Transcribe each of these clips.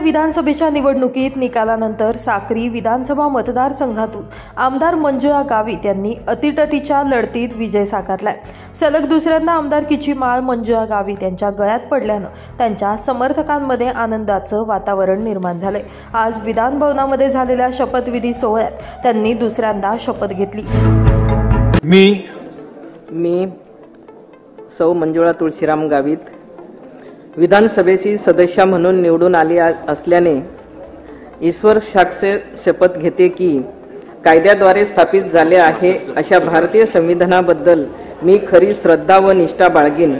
विधानसभेच्या निवडणुकीत निकालानंतर साक्री विधानसभा मतदारसंघातून आमदार मंजुळा गावित यांनी अतितटीच्या लढतीत विजय साकारलाय। सलग दुसऱ्यांदा आमदारकीची माळ मंजुळा गावित यांच्या गळ्यात पडल्यानं त्यांच्या समर्थकांमध्ये आनंदाचं वातावरण निर्माण झालंय। आज विधान भवनामध्ये झालेल्या शपथविधी सोहळ्यात त्यांनी दुसऱ्यांदा शपथ घेतली। मी सौ मंजुळा तुळशीराम गावित विधानसभेची सदस्य म्हणून निवडून आली असल्याने ईश्वर साक्षी शपथ घेते की कायद्याद्वारे स्थापित झाले आहे अशा भारतीय संविधानाबद्दल मी खरी श्रद्धा व निष्ठा बाळगीन,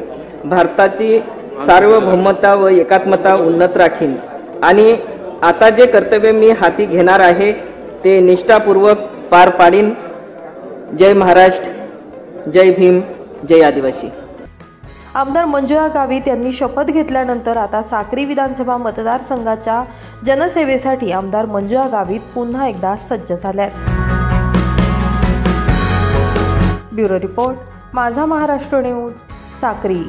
भारताची सार्वभौमता व एकात्मता उन्नत राखीन आणि आता जे कर्तव्य मी हाती घेणार आहे ते निष्ठापूर्वक पार पाडीन। जय महाराष्ट्र, जय भीम, जय आदिवासी। आमदार मंजुळा गावित यांनी शपथ घेतल्यानंतर आता साक्री विधानसभा मतदारसंघाच्या जनसेवेसाठी आमदार मंजुळा गावित पुन्हा एकदा सज्ज झाल्यात। ब्युरो रिपोर्ट, माझा महाराष्ट्र न्यूज, साक्री।